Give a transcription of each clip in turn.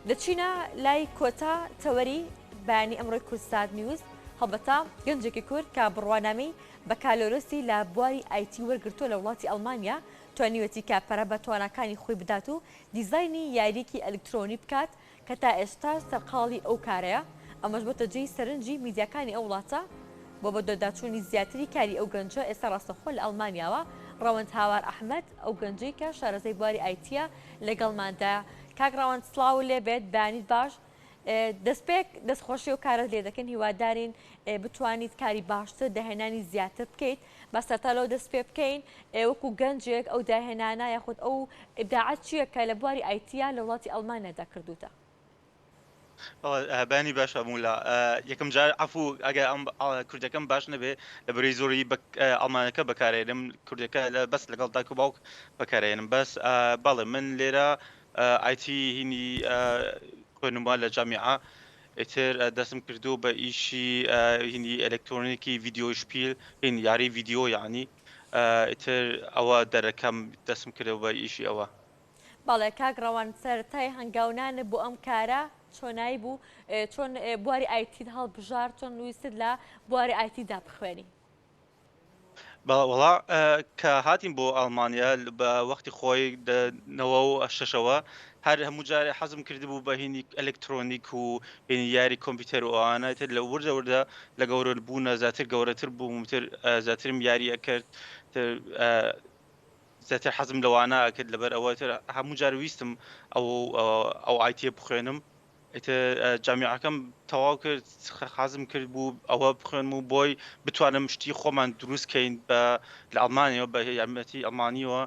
دەچینە لای کۆتا تەوەری بەیانی ئەمڕۆی کورسات نیوز هەڵبەتە گەنجێکی کورد کە بڕوانامەی بە کالۆرۆسی لە بواری ئایتی وەرگرتووە لە وڵاتی ئەڵمانیا توانیوەتی کاپەرە بە توانەکانی خۆی بدات و دیزایانی یاریکی ئەلکترۆنی بکات کە تا ئێستا سەرقاڵی ئەو کارەیە ئەمەش بۆتە جێی سەرنجی میدیاکانی ئەو وڵاتە بۆ بە دۆداچوونی زیاتری کاری ئەو گەنجە ئێستا ڕاستەخۆ لە ئەڵمانیاوە ڕەوەند هاوار ئەحمەد ئەو گەنجەی کە شارەزەی بواری ئایتیە لەگەڵماندایە کاگڕاوەند سڵاو لێ بێت بەیانیت باش دەستپێک دەستخۆشی و کارت لێ دەکەن هیوادارین بتوانیت کاری باشتر داهێنانی زیاتر بکەیت بە سەرتا لەو دەست پێ بکەین وەکو گەنجێک ئەو داهێنانە یاخود ئەو ئبداعەت چییە کە لە بواری ئایتیا لە وڵاتی ئەڵمانیادا کردوتە بانی باشە مولا یەکەم جار عفو ئەگە ئەم کوردەکەم باش نەبێ لە بەرەی زۆری ئەڵمانەکە بەکارێنم کوردەکە بەس لەگەڵ داک و باوک بەکارێنم بەس بەڵێ من لێرە ئایتی هینی خوێنما لە جامیعە ئیتر دەستم کردو بە ئیشی هینی ئەلکترۆنیکی ڤیددیۆ شپیل هین یاری ڤیددیۆ یعنی ئیتر ئەوە دەرەکەم دەستم کردەوە بە ئیشی ئەوە بەڵێ کاگڕەوان سەرەتای هەنگاونانە بۆ ئەم کارە چۆنایی بوو چۆن بواری ئایتید هەڵبژار چۆن نوویست لە بواری ئایتیدا بخوێنی وڵا کە هاتیم بۆ ئەڵمانیا بە وەختی خۆی نەوە و شەشەوە هەر هەموو جارێ حەزم کرد بوو بە هینی ئەلکترۆنیک و هینی یاری کۆمپیوتەر و ئەوانە تر لە وردە لە گەورە بوونە زیاتر گەورەتر بووم تر زیاترم یاریە کرد زیاتر حەزم لەوانە کرد لەبەر ئەوە تر هەموو جار ویستم ئەو ئایتیە بخوێنم جامیعەکەم تەواو کرد حەزم کرد بوو ئەوە بخوێنم و بۆی بتوانم شتی خۆمان دروستکەین لە ئەڵمانیەوە بە یارمەتی ئەڵمانیەوە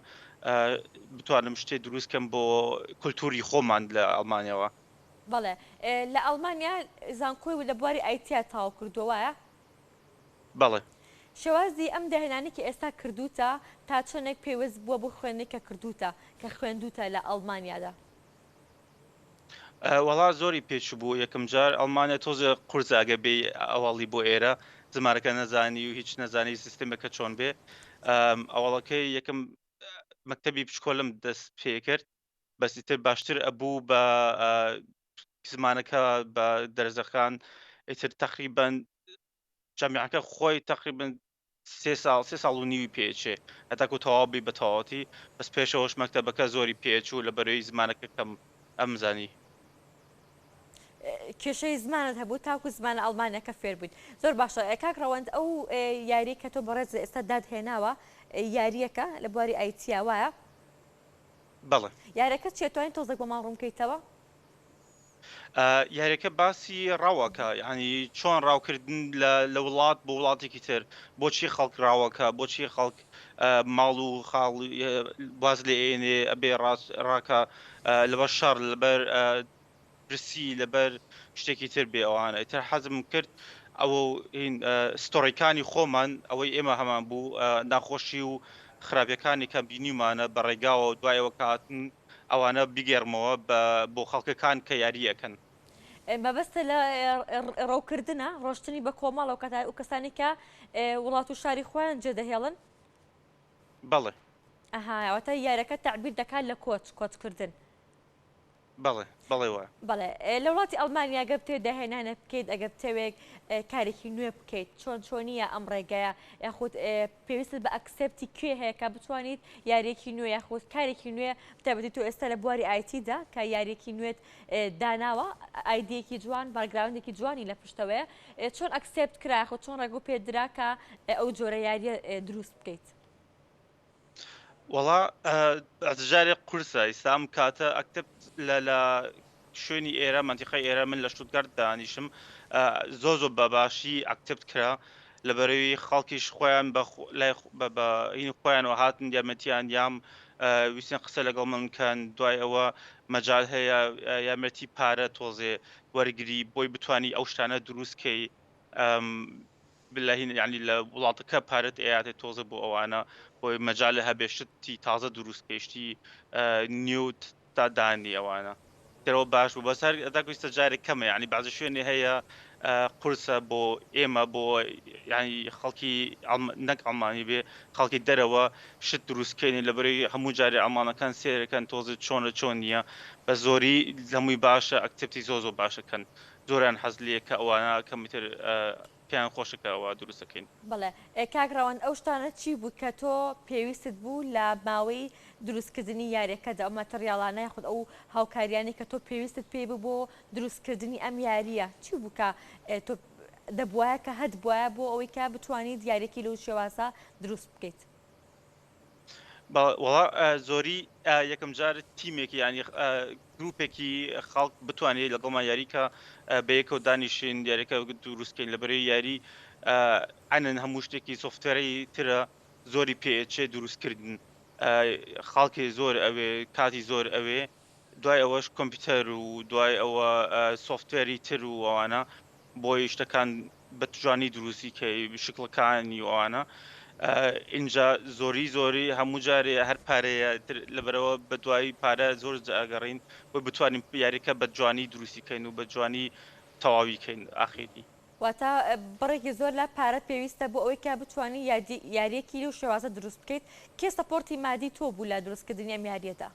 بتوانم شتێ دروستکەم بۆ کولتوری خۆمان لە ئەڵمانیەوە بەڵێ لە ئەڵمانیا زانکۆی لە بواری ئایتیا تاوا کردووەیە بەڵێ شێوازی ئەم داهێنانی کە ئێستا کردوتە تا چۆنێک پێوەست بووە بۆ خوێندنێک کە کردوتە کە خوێندوتە لە ئەڵمانیادا وەڵا زۆری پێچ بوو یەکەم جار ئەڵمانیا تۆزە قورزاگە بێ ئەوڵی بۆ ئێرە زمارەکە نەزانی و هیچ نەزانی سیستمەکە چۆن بێ ئەوڵەکەی یەکەم مەکتەبی پشکۆلم دەست پێ کرد بەسیتر باشتر ئەبوو بە زمانەکە بە دەرزەخان ئیتر تقریبان جامیعەکە خۆی تقریبان سێ ساڵ و نیوی پێچێ هەتاکو تەواوی بە تەواوەتی بەس پێشەوەش مەکتەبەکە زۆری پێچوو لە بەرەوەی زمانەکە کەم ئەمزانی کێشەی زمانت هەبوو تاکو زمانە ئەڵمانەکە فێر بوویت زۆر باشە کاکڕەوەند ئەو یاری کە تۆ بەڕێز ئێستا دادهێناوە یاریەکە لە بواری ئایتیا وایە بەڵێ یارەکە چێتوانین تۆزێک بۆ ماڵ ڕوونکەیتەوە یاریەکە باسی ڕاوەکە ینی چۆن ڕاوکردن لە وڵات بۆ وڵاتێکی تر بۆچی خەڵک ڕاوەکە بۆچی خەڵک ماڵ و خاڵ باز لێ ئێنێ ئەبێ ڕاکە لەبەر شەڕ لەبەر برسی لەبەر شتێکی تر بێ ئەوانە ئیتر حەزم کرد ئەوە ستۆڕیەکانی خۆمان ئەوەی ئێمە هەمان بوو ناخۆشی و خراپەکانی کە بینیمانە بە ڕێگاوە دوایەوە کاتن ئەوانە بیگەڕمەوە بۆ خەڵکەکان کە یاریەکەن مەبەستە لە ڕەوکردنە ڕۆشتنی بە کۆمەڵەوە کە و کەسانی کە وڵات و شاری خۆیان جێدەهێڵن بەڵێ ئەهاوەتە یارەکە تعبیر دەکات لە کۆچکردن بەڵێ بەڵێ وە بەڵێ لە وڵاتی ئەڵمانیا گە بتێ داهێنانە بکەیت ئەگە بتەوێت کارێکی نوێ بکەیت چۆنیە ئەم ڕێگەیە یاخود پێویست بە ئەکسپتی کوێ هەیە کە بتوانیت یاریەکی نوێ یاخود کارێکی نوێ بتابەتی تۆ ئێستا لە بواری ئایتیدا کە یاریەکی نوێت داناوە ئایدەیەکی جوان باگراوندێکی جوانی لە پشتەوەیە چۆن ئەکسپت کرا خۆ چۆن ڕێگو پێدرا کە ئەو جۆرە یاریە دروست بکەیت وەڵا ئەجارێک قورسە ئیسام کاتە ئەکتب لە شوێنی ئێرە منتیقی ئێرە من لە شتوتگارت دانیشم زۆ بە باشی ئەکتب کرا لە بەرەوەی خەڵکیش خۆیان این خۆیانەوە هاتن یارمەتیان یام ویسن قسە لەگەڵ منکەن دوای ئەوە مەجال هەیە یارمەتی پارە تۆزێ وەرگری بۆی بتانی ئەو شتانە دروستکەی بلهین یعنی لە وڵاتەکە پارەت ئەیاتێ تۆزە بۆ ئەوانە بۆی مەجال هەبێشتی تازە دروستکەشتی نیوت تا دانی ئەوانە ترەوە باش بوو بەسەر داگویستە جارێک کەمە یعنی بازە شوێنێ هەیە قورسە بۆ ئێمە بۆ ینی خەڵکی نەک ئەڵمانی بێ خەڵکی دەرەوە شت دروستکەین لەبەرەوەی هەموو جارێ ئەڵمانەکان سێرەکەن تۆزت چۆن نییە بە زۆری هەمووی باشە ئەکتیپتی زۆ باشەکەن زۆریان حەز لێ کە ئەوانە کەمیتر پێیان خۆشەکە ئەوە دروستەکەین. بڵێ کاگراوان ئەو شتانە چی بوو کە تۆ پێویستت بوو لە ماوەی دروستکردنی یاریەکەدا ئەو مەتەریاڵانە یاخود ئەو هاوکاریانی کە تۆ پێویستت پێ بوو بۆ دروستکردنی ئەم یاریە چی بوو کە تۆ دەبواە کە هەت بواە بۆ ئەوەی کە بتوانیت یاریەکی لەو شێوازە دروست بکەیت؟ وڵا زۆری یەکەم جار تیمێکی ینی گروپێکی خەڵک بتوانێت لەگەڵمان یاریکە بەیەکەوە دانیشین دیارەکە دروستکەین لەبەرەوەی یاری ئەنن هەموو شتێکی سوفتێرەی ترە زۆری پێچێ دروستکردن خەڵکی زۆر ئەوێ کاتی زۆر ئەوێ دوای ئەوەش کۆمپیوتەر و دوای ئەوە سوفتێری تر و ئەوانە بۆی شتەکان بە توانانی دروستی کە شکلەکانی ئەوانە اینجا زۆری هەموو جارێ هەر پارەیە لەبەرەوە بە دوای پارە زۆر ئەگەڕین بۆ بتوانین یاریەکە بە جوانی دروستیکەین و بە جوانی تەواویکەین ئاخیری. واتە بڕێکی زۆر لە پارەت پێویستە بۆ ئەوەی کە بتوانانی یاریەکی لەو شێوازە دروست بکەیت. کێ سەپۆرتی مادی تۆ بوو لە دروستکردنی ئەم یاریەدا؟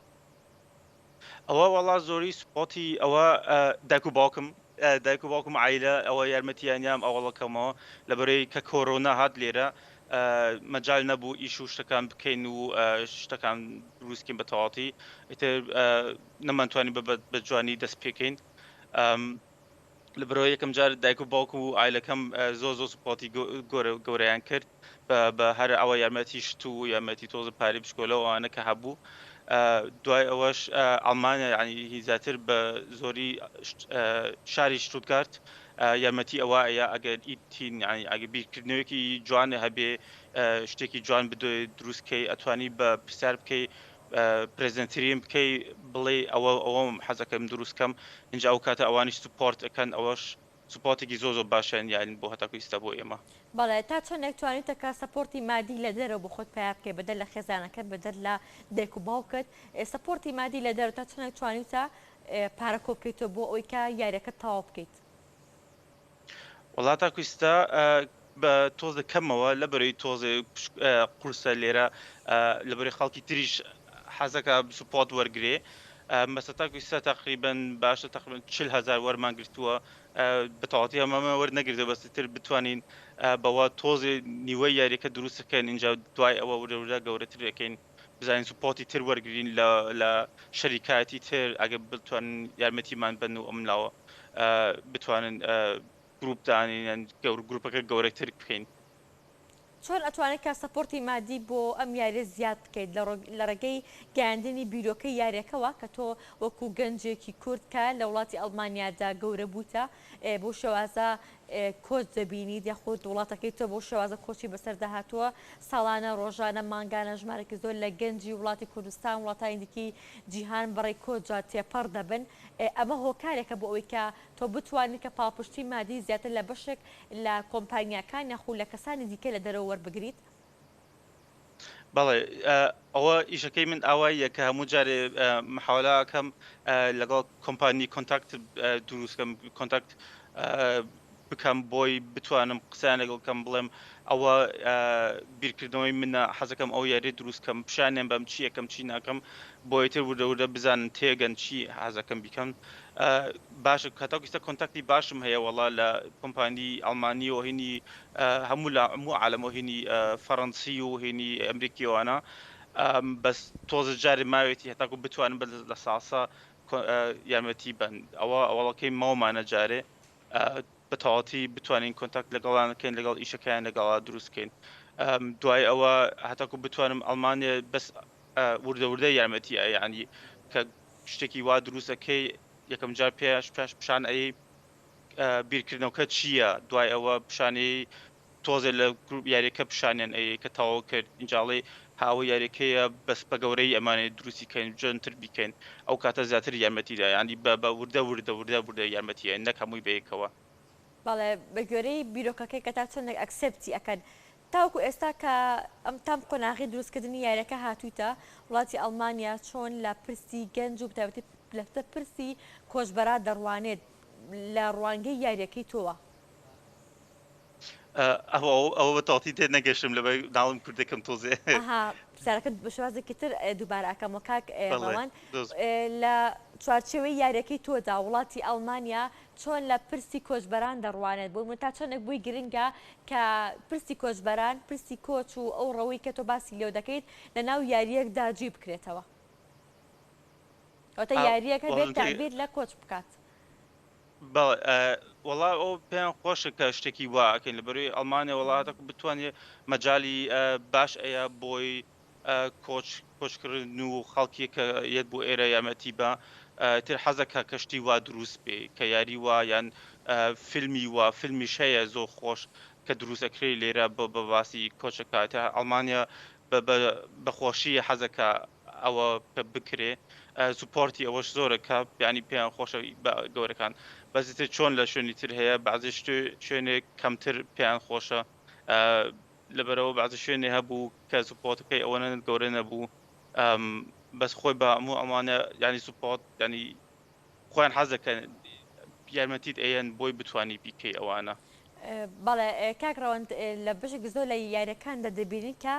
ئەوە وەڵا زۆری سپۆتی ئەوە دایک و باوکم عیلە ئەوە یارمەتیانیام ئەوڵەکەمەوە لەبەرەوەی کە کۆرۆنا هات لێرە مەجال نەبوو ئیش و شتەکان بکەین و شتەکان دروستکەین بە تەواتی ئیتر نەمانتوانی بە جوانی دەست پێکەین لەبەرەوەی یەکەم جار دایک و باوک و ئایلەکەم زۆر سپۆتی گەورەیان کرد بە هەر ئەوە یارمەتی شت و یارمەتی تۆزە پارەی بشکۆلەوە ئەوانە کە هەبوو دوای ئەوەش ئەڵمانیا ینی هیزاتر بە زۆری شاری شتوتگارت یارمەتی ئەوە ئەگەر ئیتین ئەگە بیرکردنەوەیەکی جوانە هەبێ شتێکی جوان بدۆی دروستکەی ئەتوانی بە پرسیار بکەی پرزنتریم بکەی بڵێ ئەوەم حەزەکەم دروستکەم اینجا ئەو کاتە ئەوانی سوپۆرت ئەەکەن ئەوەش سوپۆتێکی زۆر باشیان یان بۆ هەتاکو ئێستا بۆ ئێمە. بەڵێ تا چۆن توانیتە کە سەپۆرتی مادی لە دەرەوە بۆ خۆت پیا بکەی بەدەر لە خێزانەکەت بەدەر لە دایک و باوکت سەپۆرتی مادی لە دەرەوە تا چۆن توانیتە پارە کۆ بکەیتەوە بۆ ئەوەی کە یاریەکەت تەواو بکەیت؟ وڵا تاکو ئێستا بە تۆزە کەمەوە لەبەرەوەی تۆزێ قورسە لێرە لەبەرەوەی خەڵکی تریش حەزەکە سوپۆت وەرگێ مەسە تاکو ئێستا تقریبا باشە تقریبا 40,000 وەرمان گرتووە بەتەواتی ئەمەمە وەرنەگرتە بەستتر بتوانین بەوە تۆزێ نیوەی یاریەکە دروستەکەن اینجا دوای ئەوە وردەوردا گەورەترەکەین بزانین سوپۆتی تر وەرگین لە شەریکاتی تر ئەگە بتوانین یارمەتیمان بن و ئەملاوە بتوانن گروپدانین گروپەکە گەورەتر بکەین. چۆن ئەتوانێت کە سەپۆرتی مادی بۆ ئەم یاریە زیاد بکەیت لە ڕێگەی گەیاندنی بیرۆکەی یاریەکەەوە کە تۆ وەکو گەنجێکی کورد کە لە وڵاتی ئەڵمانیادا گەورە بووتە بۆ شێوازە کۆچ دەبینیت یاخود وڵاتەکەی تۆ بۆ شێوازە کۆچی بەسەردا هاتووە ساڵانە ڕۆژانە مانگانە ژمارەی زۆر لە گەنجی وڵاتی کوردستان وڵاتانی دیکەی جیهان بەڕێی کۆچە تێپەڕ دەبن ئەمە هۆکارێکە بۆ ئەوەی کە تۆ بتوانیت کە پاڵپشتی مادی زیاتر لە بەشێک لە کۆمپانیاکان یاخود لە کەسانی دیکە لە دەرەوە وەربگریت؟ بەڵێ ئەوە ئیشەکەی من ئاواییە کە هەموو جارێ محاولاکەم لەگەڵ کۆمپانی کۆنتاکت دروستکەم کۆنتاکت بکەم بۆی بتوانم قسەیان لەگەڵکەم بڵێم ئەوە بیرکردنەوەی منە حەزەکەم ئەو یاری دروستکەم پیشانیان بەم چی یەکەم چی ناکەم بۆیتر وردەوردە بزانن تێگەن چی حەزەکەم بیکەم باشە کەتاکیستە کۆنتاکتی باشم هەیە وەڵا لە کۆمپانی ئەڵمانی و هینی هەموو لە هەموو عالەمەوە هینی فەڕەنسی و هینی ئەمریکیوانە بەس تۆزە جارێ ماوێتی هەتاکو بتوانم لە ساسا یارمەتی بن ئەوە ئەوڵەکەی ماومانە جارێ بەتەواتی بتوانین کۆنتاکت لەگەڵانەکەین لەگەڵ ئیشەکەیان لەگەڵا دروستکەین دوای ئەوە هەتاکو بتوانم ئەڵمانیا بەس وردەوردە یارمەتی ینی کە شتێکی وا دروستەکەی یەکەم جار پێش پیشان ئەی بیرکردنەوەکە چییە دوای ئەوە پیشانەی تۆزێ لە گروپ یاریەکە پیشانیان ئەی کە تەواو کرد ئینجاڵی هاوە یاریەکەیە بەس بە گەورەی ئەمانێت دروستیکەین جۆنتر بیکەین ئەو کاتە زیاتر یارمەتیدا ینی بە وردە یارمەتیە نەک هەمووی بەیەکەوە. بەڵێ بە گوێرەی بیرۆکەکەی کە تا چۆنێک ئەکسپتی ئەکەن تاوکو ئێستا کە ئەم تام قۆناغی دروستکردنی یاریەکە هاتوویتە وڵاتی ئەڵمانیا چۆن لە پرسی گەنج و بتابەتی لەتە پرسی کۆچبەرا دەڕوانێت لە ڕوانگەی یاریەکەی تۆوە ئەوە بە تەواتی تێ نەگەشتم لەبەر ناڵم کوردەکەم تۆزێ ئەها پرسیارەکەت بە شێوازێکی تر دووبارە ئەکەمەوە کاک بەڵێ ڕەوان دۆست لە چوارچێوەی یاریەکەی تۆدا وڵاتی ئەڵمانیا چۆن لە پرسی کۆچبەران دەڕوانێت بۆ تا چۆنێک بووی گرنگە کە پرسی کۆچبەران پرسی کۆچ و ئەو ڕەوەی کە تۆ باسی لێو دەکەیت لە ناو یاریەکدا جی بکرێتەوە ئەوتە یاریەکە بێت تعبیر لە کۆچ بکات وڵا ئەو پێیان خۆشە کە شتێکی واکەین لە بەروی ئەڵمانیا وڵاتە بتوانێت مەجای باش ئەیە بۆی کۆچکردن و خەڵکی کە یەت بۆ ئێرە یامەتی بە تر حەزەکە کەشتی وا دروست بێ کە یاری وا یان فیلمی وا فیلمیش هەیە زۆر خۆش کە دروستەکری لێرە بە باسی کۆچەکە ئەڵمانیا بەخۆشی حەزەکە ئەوە بکرێ سوپۆرتی ئەوەش زۆرە کە ینی پێیان خۆشە گەورەکان بەزیتر چۆن لە شوێنی تر هەیە بعضی شوێنێک کەمتر پێیان خۆشە لەبەرەوە بعضی شوێنێ هەبوو کە سوپۆتەکەی ئەوەنە گەورە نەبوو بەس خۆی بە هەموو ئەمانە ینی سوپۆت ینی خۆیان حەزەکەن یارمەتیت ئەیەن بۆی بتوانی بیکەی ئەوانە بەڵێ کاکڕەوەند لە بەشێک زۆر لە یاریەکاندا دەبینی کە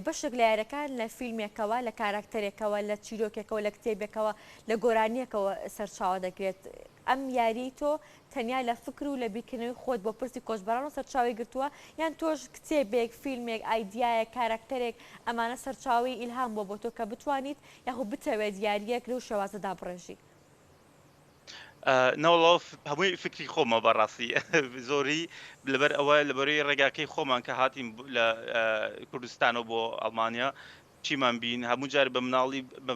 بەشێک لە یاریەکان لە فیلمێکەوە لە کاراکتەرێکەوە لە چیرۆکێکەوە لە کتێبێکەوە لە گۆرانیەکەوە سەرچاوە دەگرێت ئەم یاری تۆ تەنیا لە فکر و لە بیرکردنەوەی خۆت بۆ پرسی کۆچبەران و سەرچاوی گرتووە یان تۆش کتێبێک فیلمێک ئایدایە کاراکتەرێک ئەمانە سەرچاوی ئیلهام بۆ تۆ کە بتوانیت یاخو بتەوێت یاریەک لەو شێوازەدا بڕێژی نەوەڵەوە هەمووی فکری خۆمە بەڕاستی زۆری لەبەر ئەوە لەبەرەوەی ڕێگاکەی خۆمان کە هاتیم لە کوردستانەوە بۆ ئەڵمانیا چیمان بین هەموو جار بە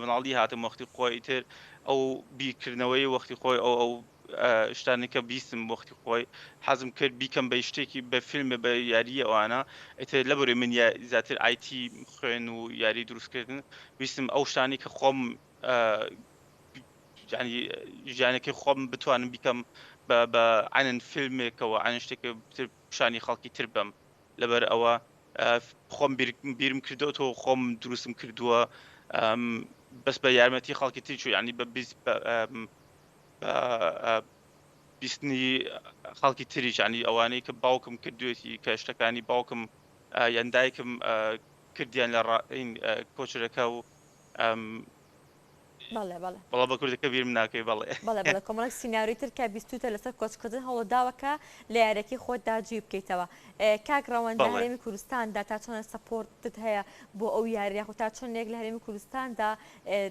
مناڵی هاتم وەختی خۆی تر ئەو بیرکردنەوەی وەختی خۆی ئەو شتانێکە بیستم وەختی خۆی حەزم کرد بیکەم بە شتێکی بە فیلمە بە یاریە ئەوانە ئێتر لەبەرێ من زیاتر ئایتی خوێن و یاری دروستکردن ویستم ئەو شتانی کە خۆم ژیانێکی خۆم بتوانم بیکەم بە عینەن فیلمێکەوە عین شتێکە پیشانی خەڵکی تر بم لەبەر ئەوە خۆم بیرم کردەوە تۆ خۆم دروستم کردووە بەس بە یارمەتی خەڵکی تر چوو ینی بە بیستنی خەڵکی تریش ینی ئەوانەی کە باوکم کردوێتی کە شتەکانی باوکم یان دایکم کردیان لە کۆچەرەکە و بەڵا بە کوردەکە بیرم ناکەی بەڵێ کۆمەڵک سیناوری تر کە بیستوتە لەسەر کۆچکردن هەوڵداوەکە لە یارێکی خۆتدا جێ بکەیتەوە کاکڕەوەند لە هەرێمی کوردستاندا تا چۆنە سەپۆرتت هەیە بۆ ئەو یاریە تا چۆنێک لە هەرێمی کوردستاندا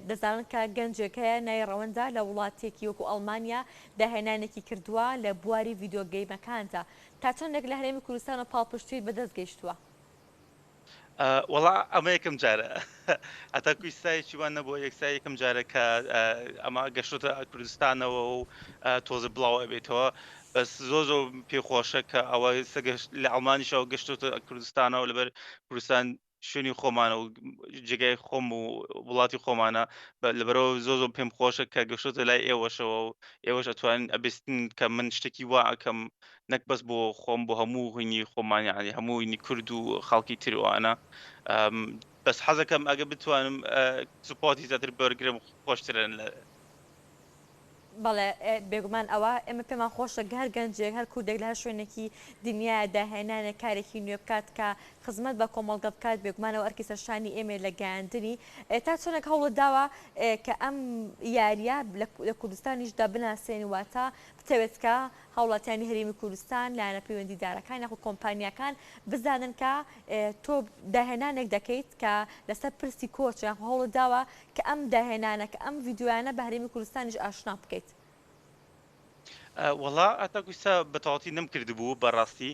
دەزانن کە گەنجێک هەیە نای ڕەوەندا لە وڵاتێکی وەکو ئەڵمانیا داهێنانێکی کردووە لە بواری ڤیدۆگەیمەکاندا تا چۆنێک لە هەرێمی کوردستان و پاڵپشتیت بەدەست گەیشتووە وەڵا ئەمە یەکەم جارە ئەتا کویستایەکی وان نەبووە یەکسای یەکەم جارە کە ئەمە گەشتۆتە کوردستانەوە و تۆزە بڵاو ئەبێتەوە بەس زۆر پێخۆشە کە ئەوە لە ئەڵمانیشەوە گەشتۆتە کوردستانەوە لەبەر کوردستان شوێنی خۆمانە و جێگای خۆم و وڵاتی خۆمانە لەبەرەوە زۆر پێم خۆشە کە گەشتۆتە لای ئێوەشەوە و ئێوەش ئەتوانین ئەبستن کە من شتێکی وا ئەکەم نەک بەس بۆ خۆم بۆ هەموو هوینی خۆمانیانی هەموو هوینی کورد و خەڵکی تروانە بەس حەزەکەم ئەگە بتوانم سوپۆتی زیاتر بەرگرم خۆشترن لە بەڵێ بێگومان ئەوە ئێمە پێمان خۆشە هەر گەنجێک هەر کوردێک لە هەر شوێنێکی دنیای داهێنانێک کارێکی نوێ بکات کە خزمەت بە کۆمەڵگە بکات بێگومانەوە ئەرکی سەرشانی ئێمە لە گەیاندنی تا چۆنێک هەوڵت داوە کە ئەم یاریە لە کوردستانیشدا بناسێنی واتە بتەوێتکە هەوڵاتیانی هەرێمی کوردستان لایەنە پەیوەندیدارەکان یاخو کۆمپانیەکان بزانن کە تۆ داهێنانێک دەکەیت کە لەسەر پرسی کۆچ یاخو هەوڵت داوە کە ئەم داهێنانە کە ئەم ڤیدیۆیانە بە هەرێمی کوردستانیش ئاشنا بکەیت وەڵا ئەتا گویستا بەتەواتی نەمکردبوو بەڕاستی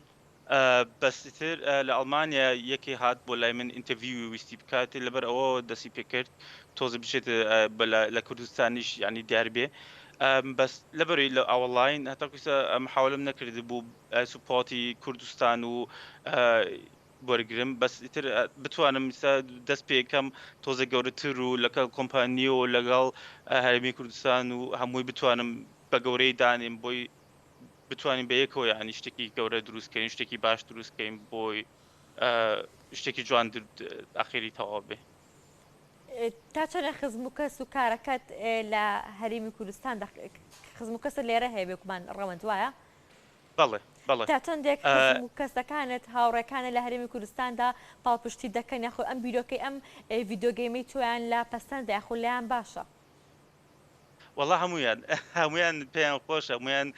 بەستر لە ئەڵمانیا یەکێ هات بۆ لای من ئینتەڤیوی ویستی بکات لەبەر ئەوە دەستی پێکرد تۆزە بچێت لە کوردستانیش ینی دیار بێ بەس لەبەری لە ئاوەڵاین هەتا گویستا ئەم حاولم نەکرد بوو سوپۆتی کوردستان و وەرگرم بەس ئیتر بتوانم دەست پێکەم تۆزە گەورەتر و لەگەڵ کۆمپانیە و لەگەڵ هەرێمی کوردستان و هەمووی بتوانم بە گەورەی دانیم بۆی بتوانین بە یەکەوە ینی شتێکی گەورە دروستکەین شتێکی باش دروستکەین بۆی شتێکی جوان ئاخری تەواو بێ تا چۆنە خزم و کەس و کارەکەت لە هەرێمی کوردستان خزم و کەسە لێرە هەیە بێکمان ڕەوەند وایە؟ بەڵێ بەڵێ تا چەندێک حزم و کەسەکانت هاوڕێکانە لە هەرێمی کوردستاندا پاڵپشتی دەکەن یاخۆ ئەم بیرۆکەی ئەم ڤیدۆگەیمەی تۆیان لا پەسەندە یاخۆ لایان باشە؟ وەڵا هەمویان پێیان خۆشە هەمویان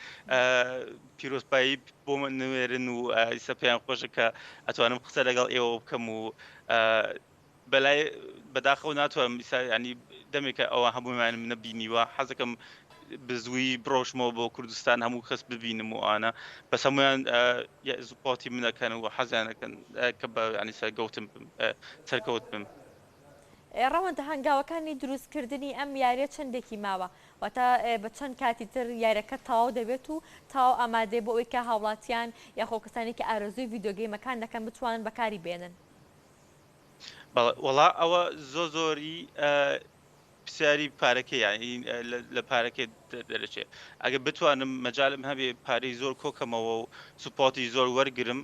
پیرۆزبایی بۆ من نوێرن و ئیسە پێیان خۆشە کە ئەتوانم قسە لەگەڵ ئێوە بکەم و بەلای بەداخەوە ناتوانم ینی دەمێکە ئەوە هەموویان منە بینیوە حەزەکەم بزووی بڕۆشمەوە بۆ کوردستان هەموو کەس ببینم و ئانە بەس هەمویان زوپاتی منەکەن و حەزیانەکەن کە بە ینی سەرگەوتم سەرکەوت بم. ڕەوەندە هەنگاوەکانی دروستکردنی ئەم یاریە چەندێکی ماوە واتە بە چەند کاتی تر یاریەکە تاو دەبێت و تاو ئامادەی بۆ ئەوەی کە هاوڵاتیان یاخۆ کەسانی کە ئارەزووی ڤیدۆگەیمەکان دەکەن بتوانن بەکاری بێنن. وەڵا ئەوە زۆری پرسیاری پارەکە یانی لە پارەکە دەرەچێت ئەگە بتوانم مەجالم هەبێ پارەی زۆر کۆکەمەوە و سوپاتی زۆر وەرگرم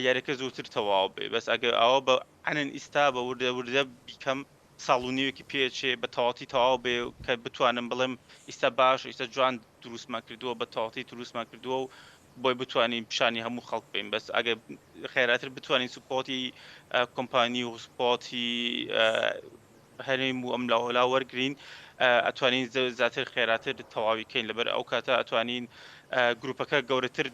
یاریەکە زووتر تەواو بێ بەس ئەگە ئەوە بە ئەنن ئیستا بە وردە بیکەم ساڵونیوەکی پێچێ بە تەواتی تەواو بێ کە بتوانم بڵێم ئیستا باش ئیستا جوان دروستمان کردووە بە تەواتی دروستمان کردووە و بۆی بتوانین پیشانی هەموو خەڵک بین بەس ئەگە خێراتر بتوانین سوپۆتی کۆمپانی و سوپۆتی هەرێم و ئەم لاوەلا وەرگین ئەتوانین زیاتر خێراتر تەواویکەین لەبەر ئەو کاتە ئەتوانین گروپەکە گەورەتر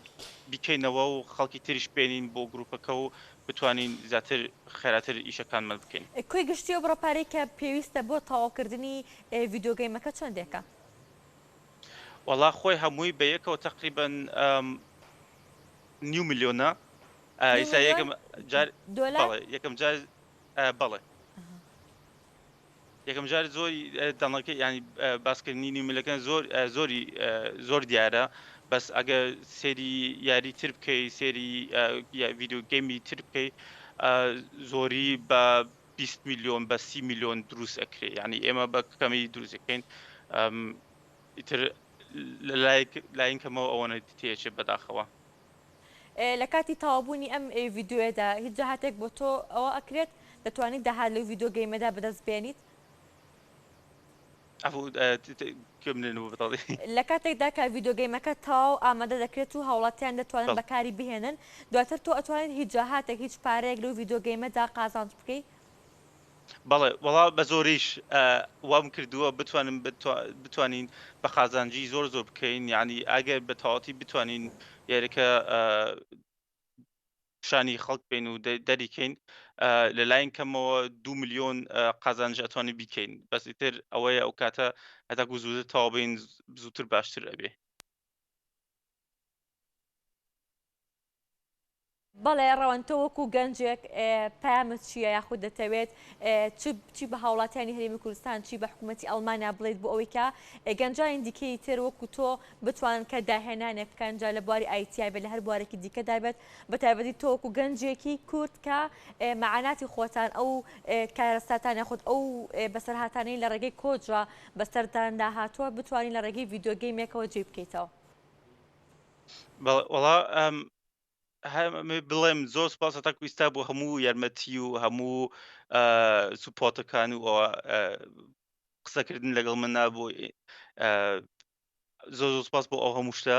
بیکەینەوە و خەڵکی تریش بێنین بۆ گروپەکە و بتوانین زیاتر خێراتر ئیشەکانمان بکەین. کوێی گشتی و بڕۆپارەی کە پێویستە بۆ تەواوکردنی ڤیدۆگەیمەکە چەندێکە؟ وەڵا خۆی هەمووی بە یەکەوە تقریبان 9 میلیۆنە ئیسا یەکەم جار یەکەم جار بەڵێ یەکەم جار زۆری دەڵەکە ینی باسکردنی نیملەکان زۆر دیارە بەس ئەگە سێری یاری تر بکەی سێری ڤیدۆگەیمی تر بکەی زۆری بە 20 میلیۆن بە 30 میلیۆن دروست ئەکرێ ینی ئێمە بە کەمی دروستەکەین ئیتر لایەن کەمەوە ئەوەنە تێچێ بەداخەوە. لە کاتی تەوابوونی ئەم ڤیددیوێدا هیچ جاهاتێک بۆ تۆ ئەوە ئەکرێت دەتوانیت داهات لەو ڤیدۆگەیمەدا بەدەست بێنیت؟ لە کاتێکدا کە ڤیدۆگەیمەکە تاو ئامادە دەکرێت و هاوڵاتیان دەتوانن بەکاری بهێنن دواتر تۆ ئەتوانیت هیچ جاهاتێک هیچ پارەیەک لەو ڤیدۆگەیمەدا قازانج بکەیت؟ بەڵێ وەڵا بە زۆریش وام کردووە بتوانین بە قازانجی زۆر بکەین یعنی ئەگەر بە تەواتی بتوانین یاریەکە پیشانی خەڵک بین و دەریکەین لەلایەن کەمەوە 2 میلیۆن قازانج ئەتوانین بیکەین بەس ئیتر ئەوەیە ئەو کاتە هەتاکو زووتر تەواو بین زووتر باشتر ئەبێ. بەڵێ ڕەوەندتە وەکو گەنجێک پامت چییە یاخود دەتەوێت چی بە هاوڵاتیانی هەرێمی کوردستان چی بە حکوومەتی ئەڵمانیا بڵێت بۆ ئەوەی کە گەنجان دیکەی تر وەکو تۆ بتوانن کە داهێنانێک بکەن جا لە بواری ئایتیای بێت لە هەر بوارێکی دیکە دابێت بە تایبەتی تۆ وەکو گەنجێکی کورد کە مەعاناتی خۆتان ئەو کارەساتان یاخود ئەو بەسەرهاتانەی لە ڕێگەی کۆجا بەسەرداندا هاتووە بتوانین لە ڕێگەی ڤیدۆگەیمێکەوە جێ بکەیتەوە. وەڵا بڵێم زۆر سپاس هەتاکو ئێستا بۆ هەموو یارمەتی و هەموو سوپۆتەکان و قسەکردن لەگەڵ من نابوو زۆر سپاس بۆ ئەو هەموو شتە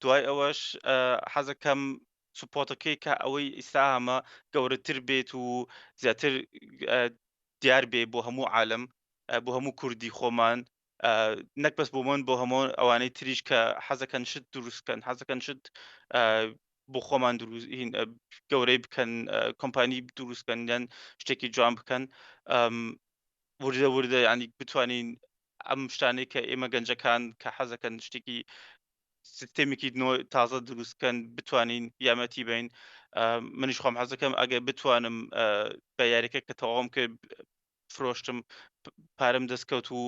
دوای ئەوەش حەزەکەم سوپۆتەکەی کە ئەوەی ئێستا هەمە گەورەتر بێت و زیاتر دیار بێ بۆ هەموو عالم بۆ هەموو کوردی خۆمان نەک بەس بۆ من بۆ هەموو ئەوانەی تریش کە حەزەکەن شت دروستکەن حەزەکەن شت بۆ خۆمان گەورەی بکەن کۆمپانی دروستکەن یان شتێکی جوان بکەن وردە ینی بتوانین ئەم شتانەی کە ئێمە گەنجەکان کە حەزەکەن شتێکی سیستێمێکی تازە دروستکەن بتوانین یامەتی بین منیش خۆم حەزەکەم ئەگە بتوانم بە یاریەکە کە تەواوم کرد فرۆشتم پارەم دەستکەوت و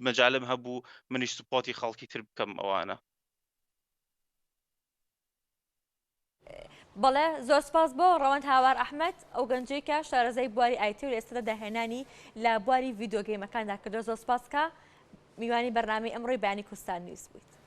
مەجالم هەبوو منیش سوپۆتی خەڵکی تر بکەم ئەوانە. بەڵێ زۆر سپاس بۆ ڕەوەند هاوار ئەحمەد ئەو گەنجێکە شارەزای بواری ئایتی و ئێستادا داهێنانی لە بواری ڤیدۆگەیمەکاندا کردو زۆر سپاسکە میوانی بەرنامەی ئەمڕۆی بەیانی کوردستان نیوز بوویت.